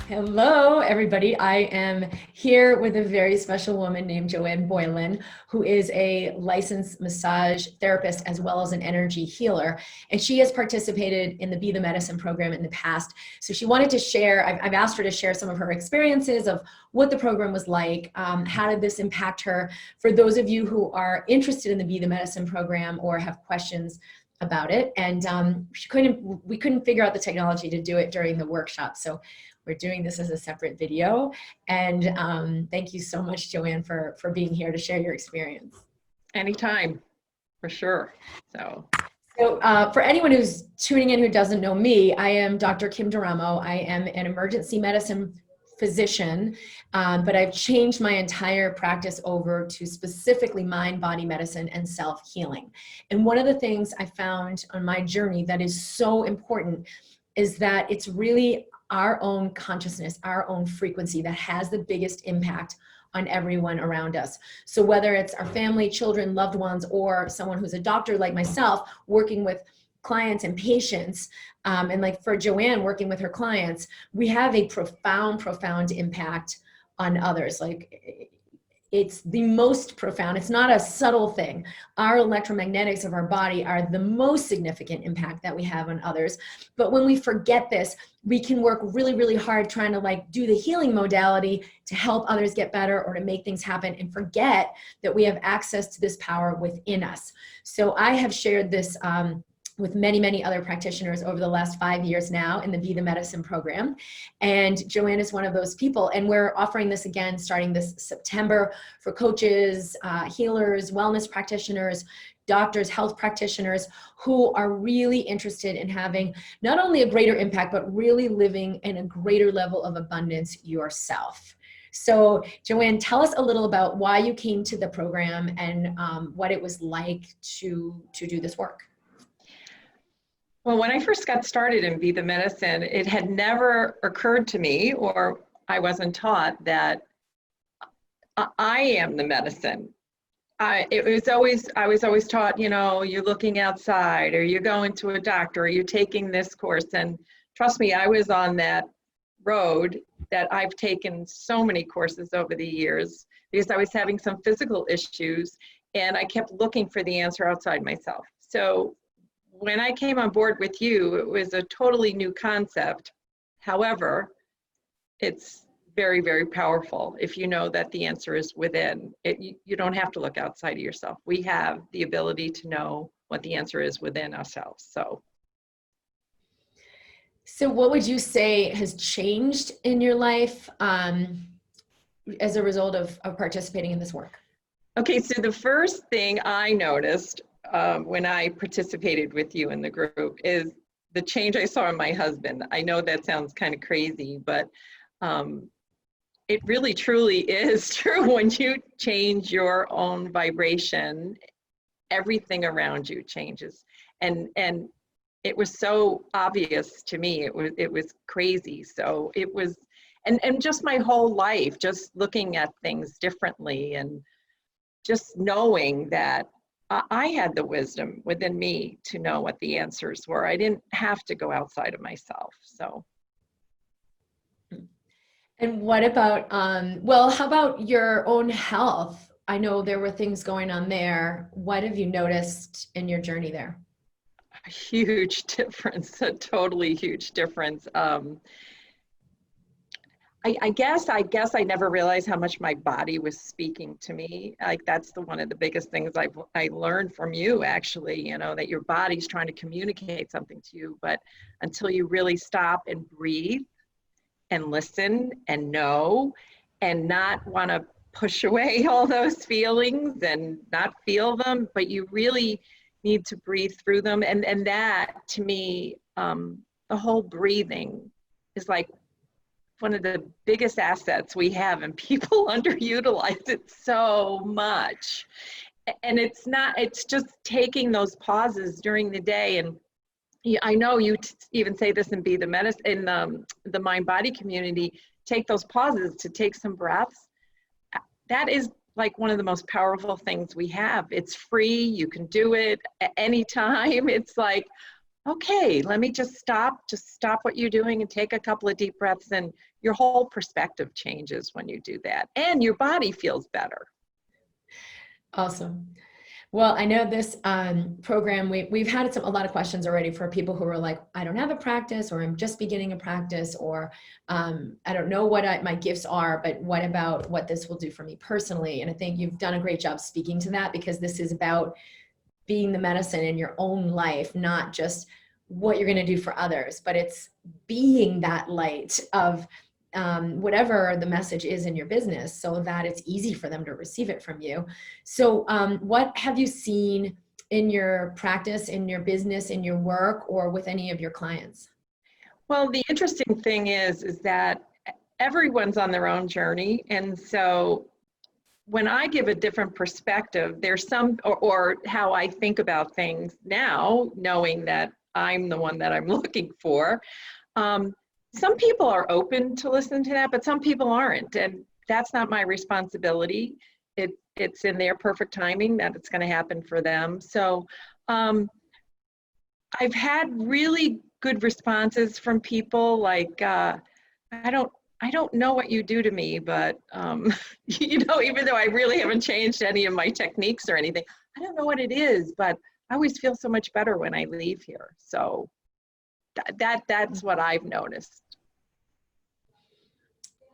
Hello, everybody. I am here with a very special woman named Joanne Boylan, who is a licensed massage therapist as well as an energy healer. And she has participated in the Be the Medicine program in the past. So she wanted to share, I've asked her to share some of her experiences of what the program was like. How did this impact her? For those of you who are interested in the Be the Medicine program or have questions about it. And we couldn't figure out the technology to do it during the workshop. So we're doing this as a separate video. And thank you so much, Joanne, for being here to share your experience. Anytime, for sure. So for anyone who's tuning in who doesn't know me, I am Dr. Kim Duramo. I am an emergency medicine physician, but I've changed my entire practice over to specifically mind, body medicine, and self-healing. And one of the things I found on my journey that is so important is that it's really our own consciousness, our own frequency that has the biggest impact on everyone around us. So whether it's our family, children, loved ones, or someone who's a doctor like myself working with clients and patients, and like for Joanne working with her clients, we have a profound impact on others. Like it's the most profound. It's not a subtle thing. Our electromagnetics of our body are the most significant impact that we have on others. But when we forget this, we can work really, really hard trying to like do the healing modality to help others get better or to make things happen and forget that we have access to this power within us. So I have shared this with many other practitioners over the last 5 years now in the Be the Medicine program. And Joanne is one of those people. And we're offering this again starting this September for coaches, healers, wellness practitioners, doctors, health practitioners who are really interested in having not only a greater impact, but really living in a greater level of abundance yourself. So Joanne, tell us a little about why you came to the program and what it was like to do this work. Well, when I first got started in Be the Medicine, it had never occurred to me, or I wasn't taught, that I am the medicine. I was always taught, you know, you're looking outside, or you're going to a doctor, or you're taking this course. And trust me, I was on that road that I've taken so many courses over the years because I was having some physical issues and I kept looking for the answer outside myself. So when I came on board with you, it was a totally new concept. However, it's very powerful if you know that the answer is within. You don't have to look outside of yourself. We have the ability to know what the answer is within ourselves. So what would you say has changed in your life as a result of participating in this work? Okay, so the first thing I noticed when I participated with you in the group is the change I saw in my husband. I know that sounds kind of crazy, but it really truly is true. When you change your own vibration, everything around you changes. And it was so obvious to me. It was crazy. So it was, and just my whole life, just looking at things differently and just knowing that I had the wisdom within me to know what the answers were. I didn't have to go outside of myself. So. And what about, well, how about your own health? I know there were things going on there. What have you noticed in your journey there? A huge difference, a totally huge difference. I guess I never realized how much my body was speaking to me. Like that's one of the biggest things I learned from you, actually, you know, that your body's trying to communicate something to you, but until you really stop and breathe and listen and know and not want to push away all those feelings and not feel them, but you really need to breathe through them. And that to me, the whole breathing is like one of the biggest assets we have, and people underutilize it so much. And it's just taking those pauses during the day. And I know you even say this in Be the Medicine, in the mind-body community, take those pauses to take some breaths. That is like one of the most powerful things we have. It's free, you can do it at any time. It's like, okay, let me just stop what you're doing and take a couple of deep breaths, and your whole perspective changes when you do that, and your body feels better. Awesome. Well, I know this program, we've had a lot of questions already for people who are like, I don't have a practice, or I'm just beginning a practice, or I don't know what my gifts are, but what about what this will do for me personally? And I think you've done a great job speaking to that, because this is about being the medicine in your own life, not just what you're going to do for others, but it's being that light of whatever the message is in your business, so that it's easy for them to receive it from you. So what have you seen in your practice, in your business, in your work, or with any of your clients? Well, the interesting thing is that everyone's on their own journey. And so when I give a different perspective, there's some, or how I think about things now, knowing that I'm the one that I'm looking for. Some people are open to listen to that, but some people aren't. And that's not my responsibility. It's in their perfect timing that it's going to happen for them. So I've had really good responses from people like, I don't know what you do to me, but you know, even though I really haven't changed any of my techniques or anything, I don't know what it is, but I always feel so much better when I leave here. So that's what I've noticed.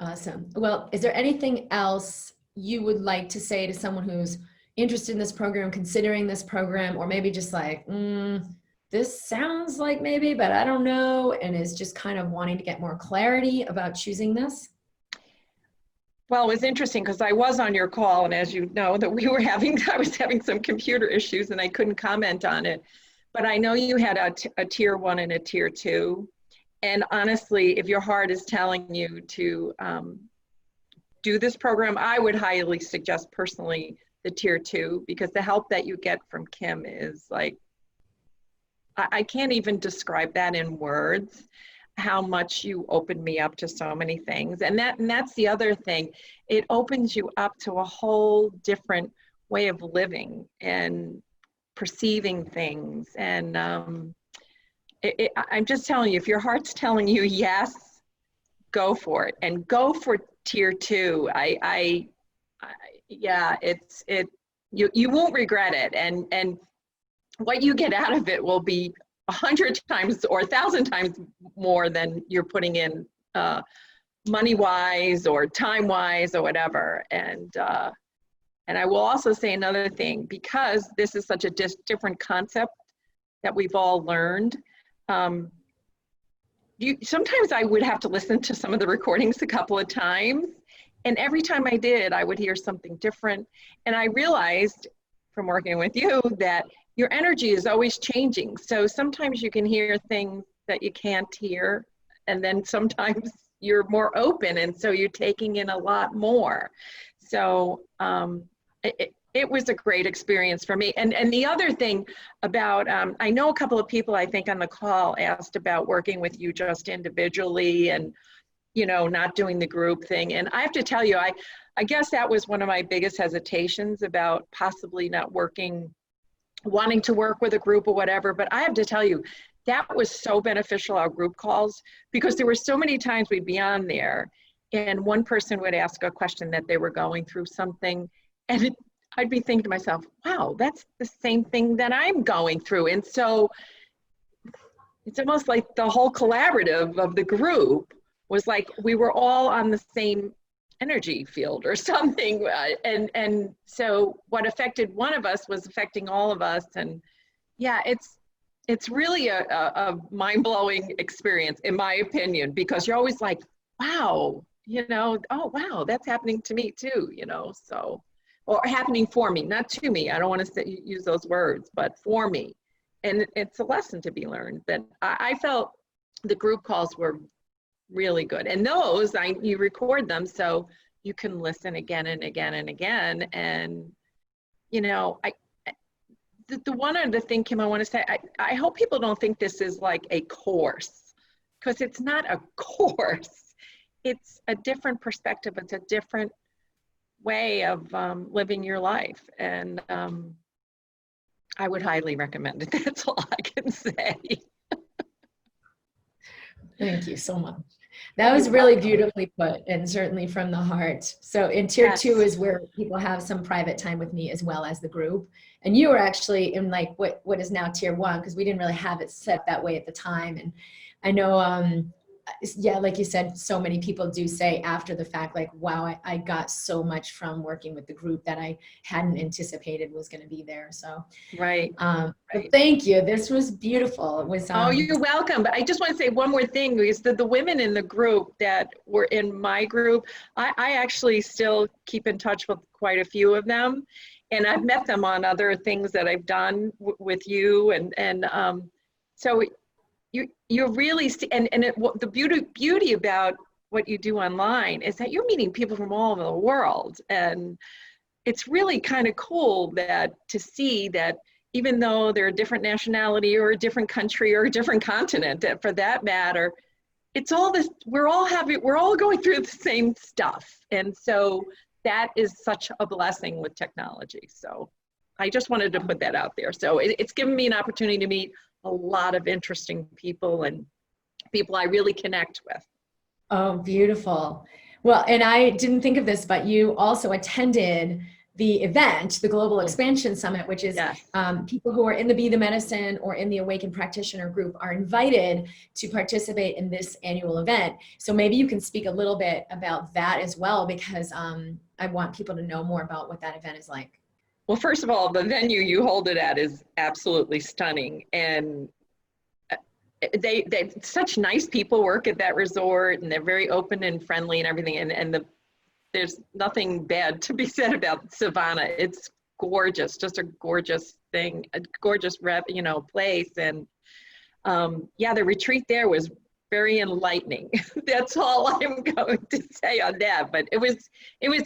Awesome. Well, is there anything else you would like to say to someone who's interested in this program, considering this program, or maybe just like, this sounds like maybe, but I don't know, and is just kind of wanting to get more clarity about choosing this? Well, it was interesting because I was on your call, and as you know, that I was having some computer issues and I couldn't comment on it. But I know you had a tier 1 and a tier 2. And honestly, if your heart is telling you to do this program, I would highly suggest personally the tier 2, because the help that you get from Kim is like, I can't even describe that in words, how much you opened me up to so many things. And that's the other thing. It opens you up to a whole different way of living and perceiving things. And I'm just telling you, if your heart's telling you yes, go for it, and go for tier 2. Yeah, you won't regret it. And what you get out of it will be 100 times or 1,000 times more than you're putting in money-wise or time-wise or whatever. And I will also say another thing, because this is such a different concept that we've all learned. Sometimes I would have to listen to some of the recordings a couple of times, and every time I did, I would hear something different. And I realized from working with you that your energy is always changing. So sometimes you can hear things that you can't hear, and then sometimes you're more open, and so you're taking in a lot more. So it was a great experience for me. And the other thing about, I know a couple of people I think on the call asked about working with you just individually and, you know, not doing the group thing. And I have to tell you, I guess that was one of my biggest hesitations about possibly not wanting to work with a group or whatever. But I have to tell you, that was so beneficial, our group calls, because there were so many times we'd be on there and one person would ask a question that they were going through something, and I'd be thinking to myself, wow, that's the same thing that I'm going through. And so it's almost like the whole collaborative of the group was like we were all on the same energy field or something. And so what affected one of us was affecting all of us. And yeah, it's really a mind-blowing experience, in my opinion, because you're always like, wow, you know, oh, wow, that's happening to me too, you know, so, or happening for me, not to me. I don't want to use those words, but for me. And it's a lesson to be learned. But I felt the group calls were really good. And those, you record them so you can listen again and again and again. And, you know, the one other thing, Kim, I want to say, I hope people don't think this is like a course, because it's not a course. It's a different perspective. It's a different way of living your life. And I would highly recommend it. That's all I can say. Thank you so much. That was You're really welcome. beautifully put and certainly from the heart. So in tier two Yes. is where people have some private time with me as well as the group. And you were actually in like what is now tier one, because we didn't really have it set that way at the time. And I know, yeah, like you said, so many people do say after the fact, like, wow, I got so much from working with the group that I hadn't anticipated was going to be there. So Right. but Right. thank you. This was beautiful. It was Oh, you're welcome. But I just want to say one more thing, is that the women in the group that were in my group, I actually still keep in touch with quite a few of them. And I've met them on other things that I've done with you. And so you're really, the beauty about what you do online is that you're meeting people from all over the world. And it's really kind of cool that to see that even though they're a different nationality or a different country or a different continent, for that matter, it's all this, we're all going through the same stuff. And so that is such a blessing with technology. So I just wanted to put that out there. So it's given me an opportunity to meet a lot of interesting people and people I really connect with. Oh, beautiful. Well, and I didn't think of this, but you also attended the event, the Global Expansion Summit, which is Yes. people who are in the Be the Medicine or in the Awakened Practitioner group are invited to participate in this annual event. So maybe you can speak a little bit about that as well, because I want people to know more about what that event is like. Well, first of all, the venue you hold it at is absolutely stunning. And they such nice people work at that resort, and they're very open and friendly and everything. And there's nothing bad to be said about Savannah. It's gorgeous, just a gorgeous thing, a gorgeous place. And yeah, the retreat there was very enlightening. That's all I'm going to say on that. But it was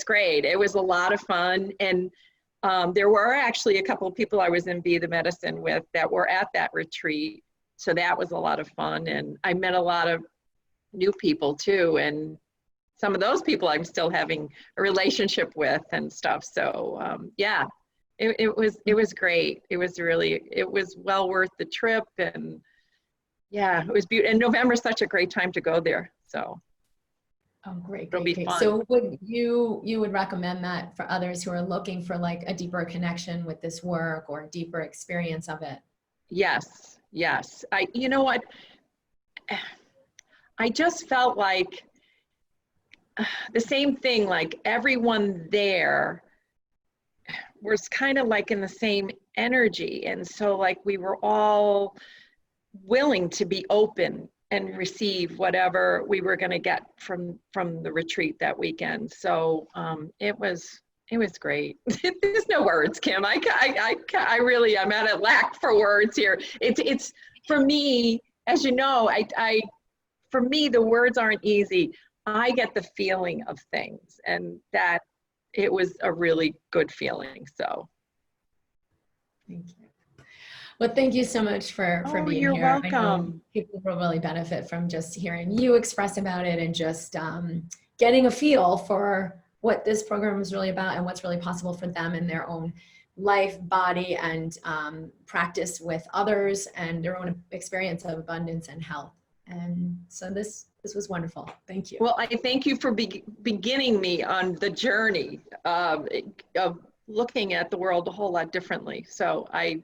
great. It was a lot of fun. And there were actually a couple of people I was in Be the Medicine with that were at that retreat. So that was a lot of fun. And I met a lot of new people too. And some of those people I'm still having a relationship with and stuff. So yeah, it was great. It was well worth the trip. And yeah, it was beautiful. And November's such a great time to go there. So oh, great, it'll great, be great. fun. So would you would recommend that for others who are looking for like a deeper connection with this work or a deeper experience of it? Yes, yes. You know what? I just felt like the same thing, like everyone there was kind of like in the same energy. And so like we were all willing to be open and receive whatever we were going to get from the retreat that weekend. So it was great. There's no words, Kim. I really, I'm at a lack for words here. It's for me, as you know, for me, the words aren't easy. I get the feeling of things, and that it was a really good feeling. So Thank you. Well, thank you so much for being you're here. I know welcome. people will really benefit from just hearing you express about it and just getting a feel for what this program is really about and what's really possible for them in their own life, body, and practice with others and their own experience of abundance and health. And so this was wonderful. Thank you. Well, I thank you for beginning me on the journey of looking at the world a whole lot differently. So I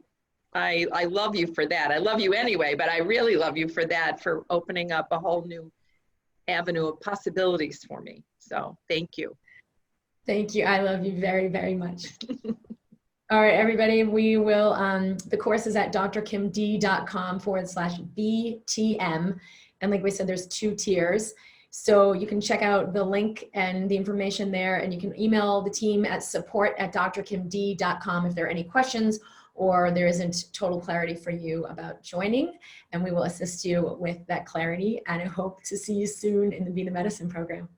love you for that. I love you anyway, but I really love you for that, for opening up a whole new avenue of possibilities for me. So thank you. Thank you. I love you very, very much. All right, everybody, we will, the course is at drkimd.com/BTM. And like we said, there's 2 tiers. So you can check out the link and the information there, and you can email the team at support@drkimd.com if there are any questions or there isn't total clarity for you about joining, and we will assist you with that clarity. And I hope to see you soon in the Be the Medicine program.